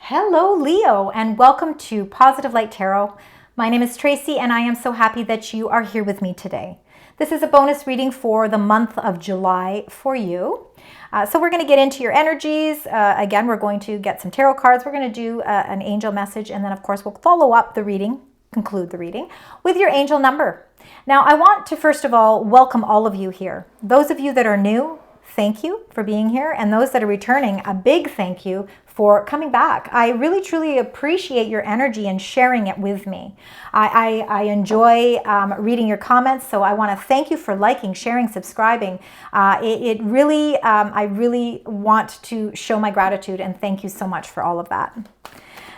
Hello, Leo, and welcome to Positive Light Tarot. My name is Tracy, and I am so happy that you are here with me today. This is a bonus reading for the month of July for you. So we're going to get into your energies. Again, we're going to get some tarot cards. We're going to do an angel message, and then, of course, we'll follow up the reading, conclude the reading, with your angel number. Now, I want to, first of all, welcome all of you here. Those of you that are new, thank you for being here. And those that are returning, a big thank you for coming back. I really, truly appreciate your energy and sharing it with me. I enjoy reading your comments, so I want to thank you for liking, sharing, subscribing. I really want to show my gratitude and thank you so much for all of that.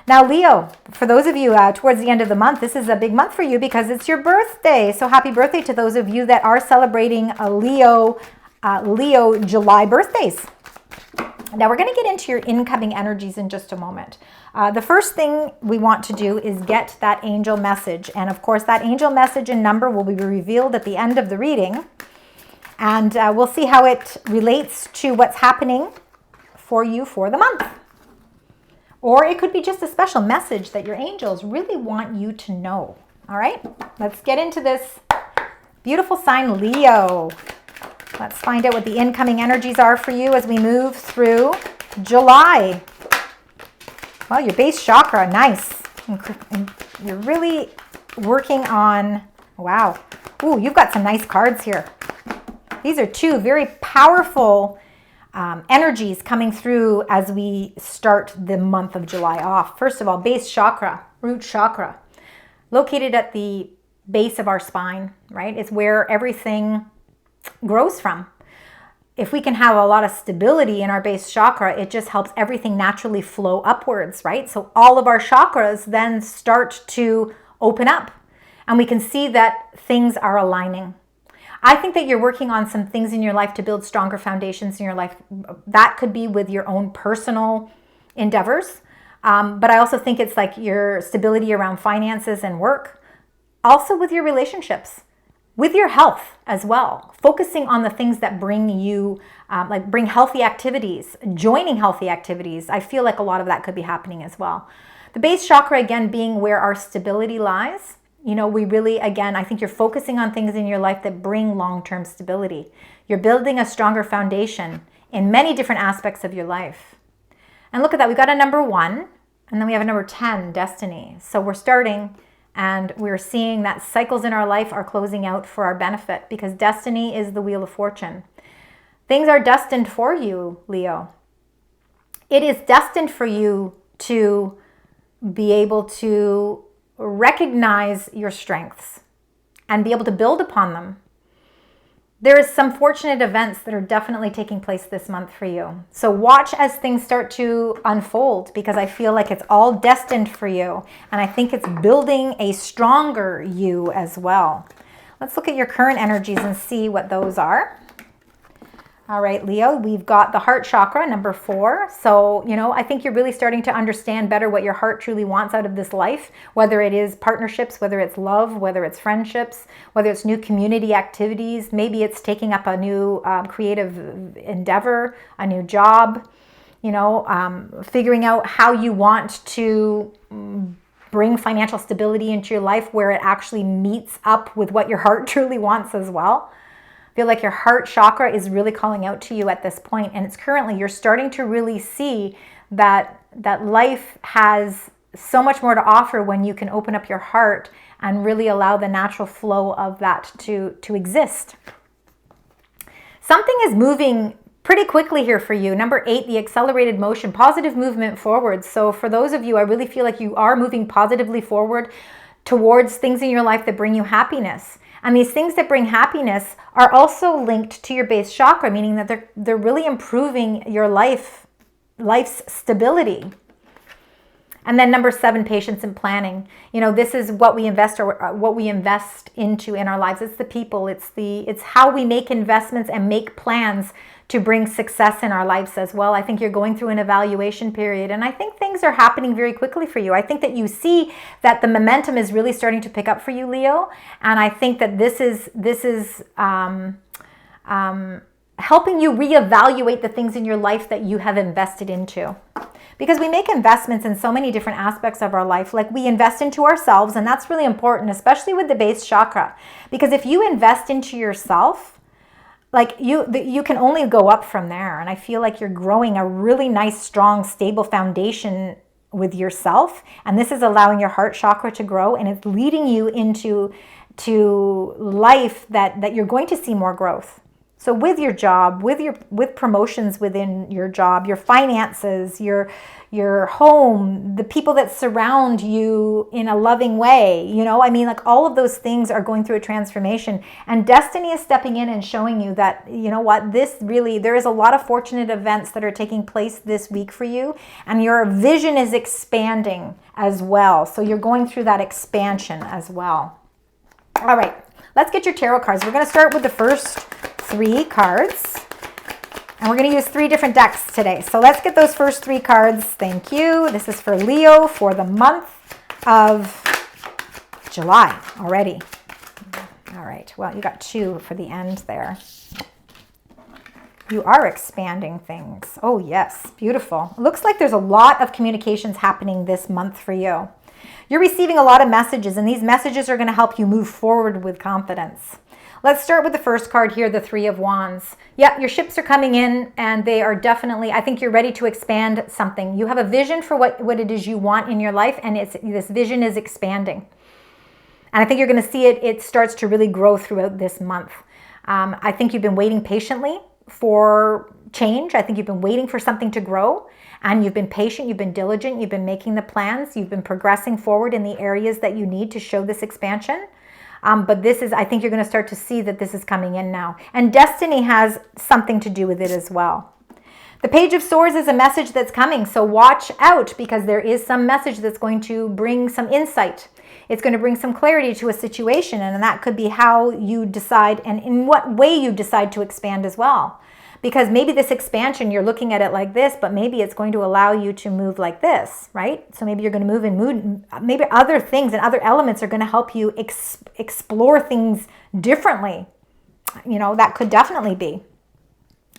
Now, Leo, for those of you towards the end of the month, this is a big month for you because it's your birthday. So happy birthday to those of you that are celebrating a Leo July birthdays. Now we're going to get into your incoming energies in just a moment. The first thing we want to do is get that angel message. And of course, that angel message and number will be revealed at the end of the reading. And we'll see how it relates to what's happening for you for the month. Or it could be just a special message that your angels really want you to know. All right, let's get into this beautiful sign, Leo. Let's find out what the incoming energies are for you as we move through July. Well, your base chakra, nice. And you're really working on, wow. Ooh, you've got some nice cards here. These are two very powerful energies coming through as we start the month of July off. First of all, base chakra, root chakra, located at the base of our spine, right? It's where everything grows from. If we can have a lot of stability in our base chakra, it just helps everything naturally flow upwards, right? So all of our chakras then start to open up and we can see that things are aligning. I think that you're working on some things in your life to build stronger foundations in your life. That could be with your own personal endeavors, but I also think it's like your stability around finances and work, also with your relationships, with your health as well, focusing on the things that bring you, bring healthy activities, joining healthy activities. I feel like a lot of that could be happening as well. The base chakra, again, being where our stability lies. You know, we really, again, I think you're focusing on things in your life that bring long-term stability. You're building a stronger foundation in many different aspects of your life. And look at that, we've got a number 1, and then we have a number 10, destiny. So we're starting and we're seeing that cycles in our life are closing out for our benefit because destiny is the wheel of fortune. Things are destined for you, Leo. It is destined for you to be able to recognize your strengths and be able to build upon them. There is some fortunate events that are definitely taking place this month for you. So watch as things start to unfold because I feel like it's all destined for you. And I think it's building a stronger you as well. Let's look at your current energies and see what those are. All right, Leo, we've got the heart chakra, number 4. So, you know, I think you're really starting to understand better what your heart truly wants out of this life, whether it is partnerships, whether it's love, whether it's friendships, whether it's new community activities. Maybe it's taking up a new creative endeavor, a new job, you know, figuring out how you want to bring financial stability into your life where it actually meets up with what your heart truly wants as well. Feel like your heart chakra is really calling out to you at this point, and it's currently, you're starting to really see that life has so much more to offer when you can open up your heart and really allow the natural flow of that to exist. Something is moving pretty quickly here for you. Number 8, the accelerated motion, positive movement forward. So for those of you, I really feel like you are moving positively forward towards things in your life that bring you happiness. And these things that bring happiness are also linked to your base chakra, meaning that they're really improving your life's stability. And then number 7, patience and planning. You know, this is what we invest or what we invest into in our lives. It's the people. It's how we make investments and make plans to bring success in our lives as well. I think you're going through an evaluation period, and I think things are happening very quickly for you. I think that you see that the momentum is really starting to pick up for you, Leo, and I think that this is helping you reevaluate the things in your life that you have invested into. Because we make investments in so many different aspects of our life. Like we invest into ourselves, and that's really important, especially with the base chakra. Because if you invest into yourself, like you can only go up from there. And I feel like you're growing a really nice, strong, stable foundation with yourself. And this is allowing your heart chakra to grow, and it's leading you into life that you're going to see more growth. So with your job, with promotions within your job, your finances, your home, the people that surround you in a loving way, I mean, like all of those things are going through a transformation, and destiny is stepping in and showing you that, there is a lot of fortunate events that are taking place this week for you, and your vision is expanding as well. So you're going through that expansion as well. All right, let's get your tarot cards. We're going to start with the first 3 cards, and we're going to use 3 different decks today. So let's get those first 3 cards. Thank you. This is for Leo for the month of July already. All right, well, you got 2 for the end there. You are expanding things. Oh yes, beautiful. It looks like there's a lot of communications happening this month for you. You're receiving a lot of messages, and these messages are going to help you move forward with confidence. Let's start with the first card here, the 3 of Wands. Yeah, your ships are coming in, and they are definitely, I think you're ready to expand something. You have a vision for what it is you want in your life, and this vision is expanding. And I think you're going to see it starts to really grow throughout this month. I think you've been waiting patiently for change. I think you've been waiting for something to grow, and you've been patient, you've been diligent, you've been making the plans, you've been progressing forward in the areas that you need to show this expansion. But I think you're going to start to see that this is coming in now. And destiny has something to do with it as well. The Page of Swords is a message that's coming, so watch out, because there is some message that's going to bring some insight. It's going to bring some clarity to a situation, and that could be how you decide and in what way you decide to expand as well. Because maybe this expansion, you're looking at it like this, but maybe it's going to allow you to move like this, right? So maybe you're going to move in mood. Maybe other things and other elements are going to help you explore things differently. That could definitely be.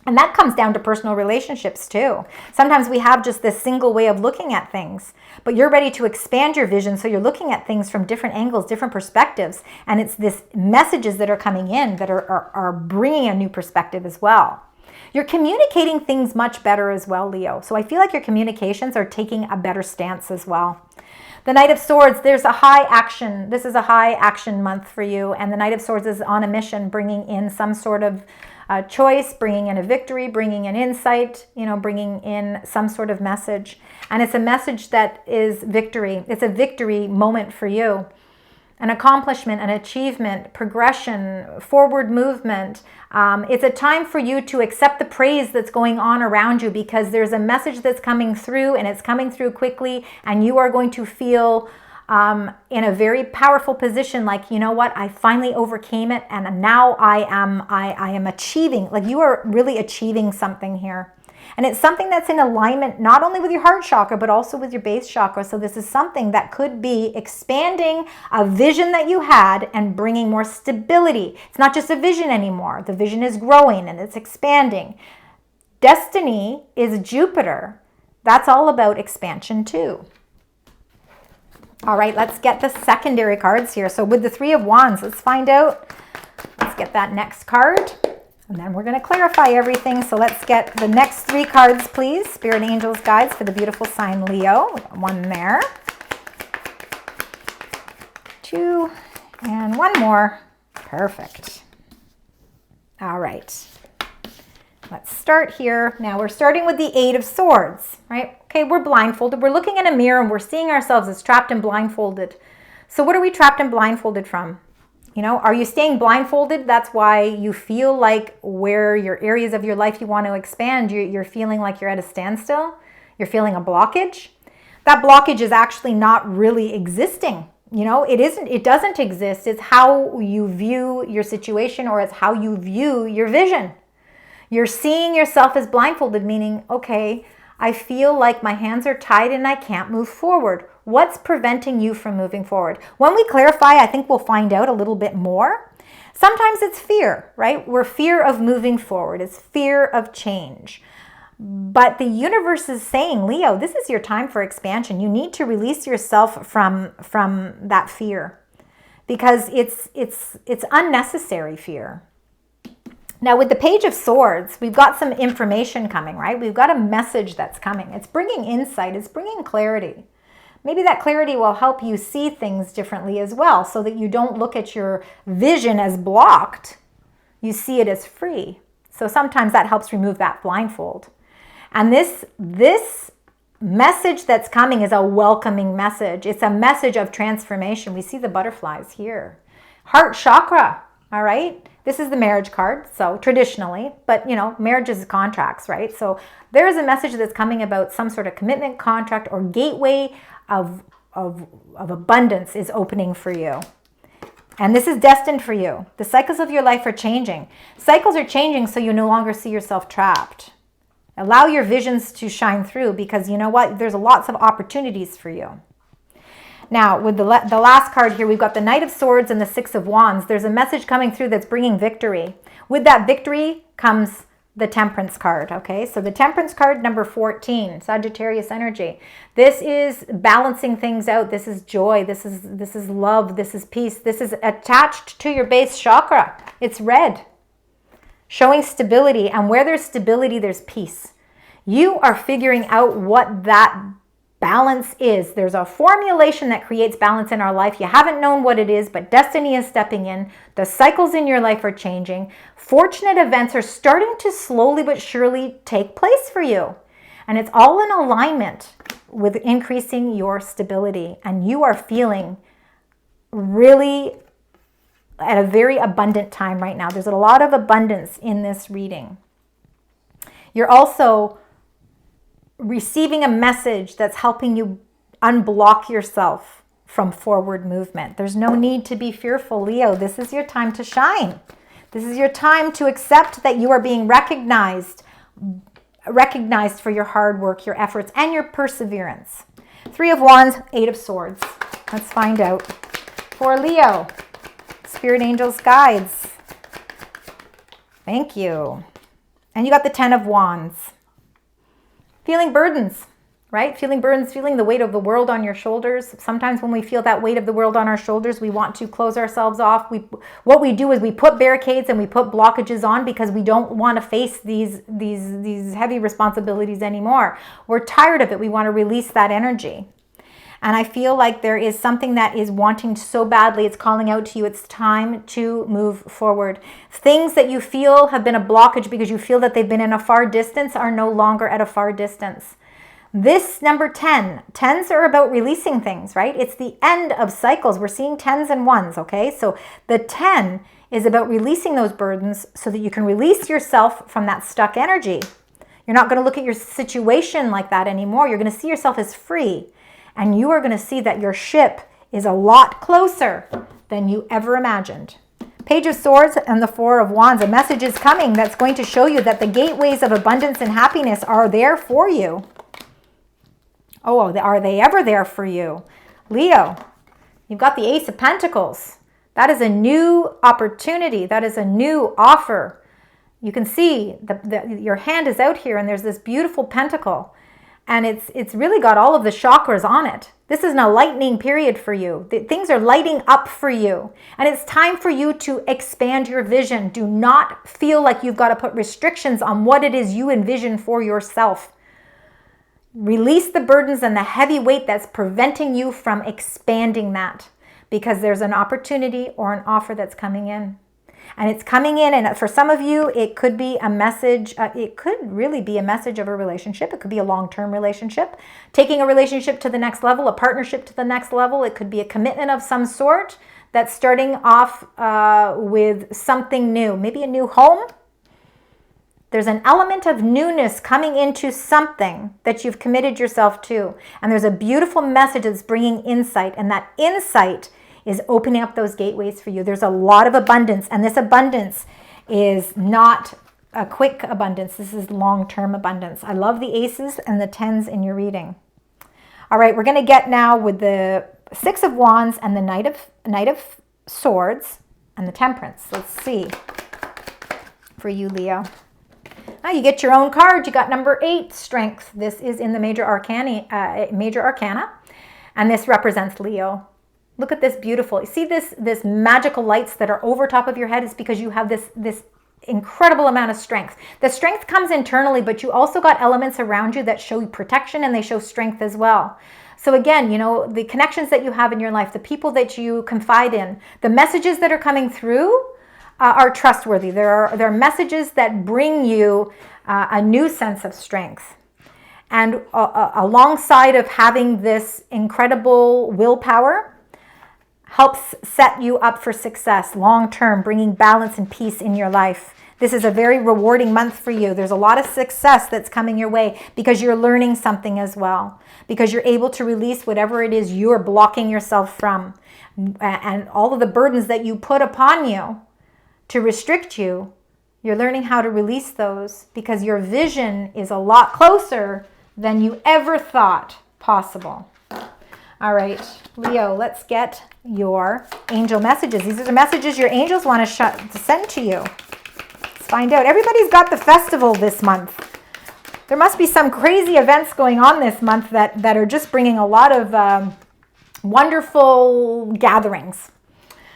And that comes down to personal relationships too. Sometimes we have just this single way of looking at things, but you're ready to expand your vision, so you're looking at things from different angles, different perspectives, and it's this messages that are coming in that are bringing a new perspective as well. You're communicating things much better as well, Leo. So I feel like your communications are taking a better stance as well. The Knight of Swords, there's a high action. This is a high action month for you. And the Knight of Swords is on a mission, bringing in some sort of choice, bringing in a victory, bringing in insight, bringing in some sort of message. And it's a message that is victory. It's a victory moment for you. An accomplishment, an achievement, progression, forward movement. It's a time for you to accept the praise that's going on around you, because there's a message that's coming through, and it's coming through quickly, and you are going to feel in a very powerful position, like, you know what, I finally overcame it, and now I am achieving, like you are really achieving something here. And it's something that's in alignment not only with your heart chakra, but also with your base chakra. So this is something that could be expanding a vision that you had and bringing more stability. It's not just a vision anymore. The vision is growing and it's expanding. Destiny is Jupiter. That's all about expansion too. All right, let's get the secondary cards here. So with the 3 of Wands, let's find out. Let's get that next card. And then we're going to clarify everything. So let's get the next 3 cards, please. Spirit, angels, guides for the beautiful sign Leo. We got 1 there. 2. And 1 more. Perfect. All right. Let's start here. Now we're starting with the 8 of Swords, right? Okay, we're blindfolded. We're looking in a mirror and we're seeing ourselves as trapped and blindfolded. So what are we trapped and blindfolded from? Are you staying blindfolded? That's why you feel like where your areas of your life you want to expand, you're feeling like you're at a standstill. You're feeling a blockage. That blockage is actually not really existing. It doesn't exist. It's how you view your situation, or it's how you view your vision. You're seeing yourself as blindfolded, meaning, okay, I feel like my hands are tied and I can't move forward. What's preventing you from moving forward? When we clarify, I think we'll find out a little bit more. Sometimes it's fear, right? We're fear of moving forward. It's fear of change. But the universe is saying, Leo, this is your time for expansion. You need to release yourself from that fear, because it's unnecessary fear. Now, with the Page of Swords, we've got some information coming, right? We've got a message that's coming. It's bringing insight. It's bringing clarity. Maybe that clarity will help you see things differently as well, so that you don't look at your vision as blocked. You see it as free. So sometimes that helps remove that blindfold. And this message that's coming is a welcoming message. It's a message of transformation. We see the butterflies here. Heart chakra, all right? This is the marriage card, so traditionally, but marriage is contracts, right? So there is a message that's coming about some sort of commitment, contract, or gateway of abundance is opening for you. And this is destined for you. The cycles of your life are changing. Cycles are changing so you no longer see yourself trapped. Allow your visions to shine through, because you know what? There's lots of opportunities for you. Now, with the last card here, we've got the Knight of Swords and the Six of Wands. There's a message coming through that's bringing victory. With that victory comes the Temperance card, okay? So the Temperance card, number 14, Sagittarius energy. This is balancing things out. This is joy. This is love. This is peace. This is attached to your base chakra. It's red, showing stability. And where there's stability, there's peace. You are figuring out what that balance is. There's a formulation that creates balance in our life. You haven't known what it is, but destiny is stepping in. The cycles in your life are changing. Fortunate events are starting to slowly but surely take place for you. And it's all in alignment with increasing your stability. And you are feeling really at a very abundant time right now. There's a lot of abundance in this reading. You're also receiving a message that's helping you unblock yourself from forward movement. There's no need to be fearful, Leo. This is your time to shine. This is your time to accept that you are being recognized for your hard work, your efforts, and your perseverance. Three of Wands, Eight of Swords. Let's find out. For Leo, Spirit Angels, Guides. Thank you. And you got the Ten of Wands. Feeling burdens, right? Feeling burdens, feeling the weight of the world on your shoulders. Sometimes when we feel that weight of the world on our shoulders, we want to close ourselves off. What we do is we put barricades and we put blockages on because we don't want to face these heavy responsibilities anymore. We're tired of it. We want to release that energy. And I feel like there is something that is wanting so badly. It's calling out to you. It's time to move forward. Things that you feel have been a blockage because you feel that they've been in a far distance are no longer at a far distance. This number 10, 10s are about releasing things, right? It's the end of cycles. We're seeing 10s and 1s, okay? So the 10 is about releasing those burdens so that you can release yourself from that stuck energy. You're not going to look at your situation like that anymore. You're going to see yourself as free. And you are going to see that your ship is a lot closer than you ever imagined. Page of Swords and the Four of Wands. A message is coming that's going to show you that the gateways of abundance and happiness are there for you. Oh, are they ever there for you? Leo, you've got the Ace of Pentacles. That is a new opportunity. That is a new offer. You can see your hand is out here and there's this beautiful pentacle. And it's really got all of the chakras on it. This is an enlightening period for you. Things are lighting up for you. And it's time for you to expand your vision. Do not feel like you've got to put restrictions on what it is you envision for yourself. Release the burdens and the heavy weight that's preventing you from expanding that, because there's an opportunity or an offer that's coming in. And it's coming in, and for some of you, it could be a message. It could really be a message of a relationship. It could be a long-term relationship, taking a relationship to the next level, a partnership to the next level. It could be a commitment of some sort that's starting off with something new, maybe a new home. There's an element of newness coming into something that you've committed yourself to. And there's a beautiful message that's bringing insight, and that insight is opening up those gateways for you. There's a lot of abundance, and this abundance is not a quick abundance. This is long-term abundance. I love the aces and the 10s in your reading. All right, we're going to get now with the Six of Wands and the Knight of Swords. and the Temperance. Let's see for you, Leo. Now you get your own card. You got number 8, Strength. This is in the major arcana, and this represents Leo. Look at this beautiful. You see this magical lights that are over top of your head? Is because you have this incredible amount of strength. The strength comes internally, but you also got elements around you that show you protection, and they show strength as well. So again, you know, the connections that you have in your life, the people that you confide in, the messages that are coming through are trustworthy. There are messages that bring you a new sense of strength. And alongside of having this incredible willpower, helps set you up for success long-term, bringing balance and peace in your life. This is a very rewarding month for you. There's a lot of success that's coming your way because you're learning something as well, because you're able to release whatever it is you're blocking yourself from. And all of the burdens that you put upon you to restrict you, you're learning how to release those because your vision is a lot closer than you ever thought possible. All right, Leo, let's get your angel messages. These are the messages your angels want to send to you. Let's find out. Everybody's got the festival this month. There must be some crazy events going on this month that are just bringing a lot of wonderful gatherings.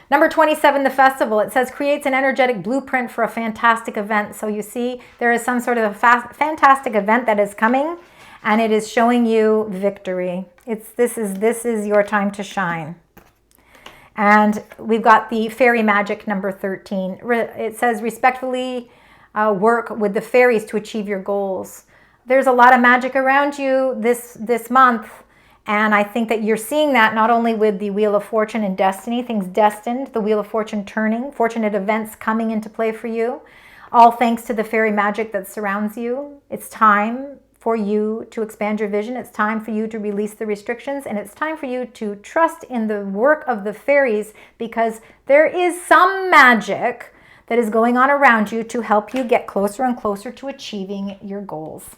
Number 27, the festival. It says creates an energetic blueprint for a fantastic event. So you see there is some sort of a fantastic event that is coming, and it is showing you victory. This is your time to shine. And we've got the fairy magic, number 13. It says respectfully work with the fairies to achieve your goals. There's a lot of magic around you this month. And I think that you're seeing that not only with the Wheel of Fortune and Destiny, things destined, the Wheel of Fortune turning, fortunate events coming into play for you, all thanks to the fairy magic that surrounds you. It's time for you to expand your vision. It's time for you to release the restrictions, and it's time for you to trust in the work of the fairies, because there is some magic that is going on around you to help you get closer and closer to achieving your goals.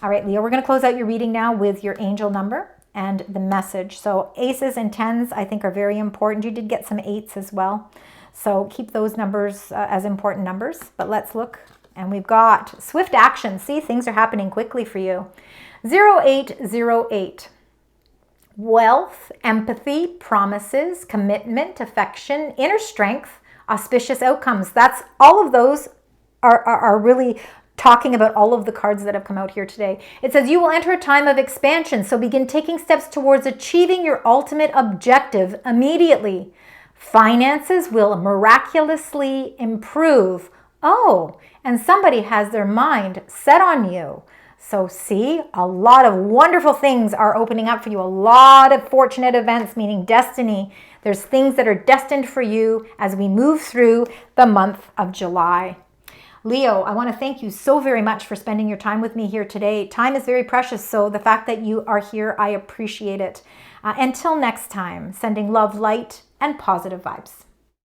All right, Leo, we're going to close out your reading now with your angel number and the message. So aces and 10s, I think, are very important. You did get some 8s as well. So keep those numbers as important numbers. But let's look. And we've got swift action. See, things are happening quickly for you. 0808. Wealth, empathy, promises, commitment, affection, inner strength, auspicious outcomes. That's all of those are really talking about all of the cards that have come out here today. It says you will enter a time of expansion, so begin taking steps towards achieving your ultimate objective immediately. Finances will miraculously improve. Oh, and somebody has their mind set on you. So see, a lot of wonderful things are opening up for you. A lot of fortunate events, meaning destiny. There's things that are destined for you as we move through the month of July. Leo, I want to thank you so very much for spending your time with me here today. Time is very precious, so the fact that you are here, I appreciate it. Until next time, sending love, light, and positive vibes.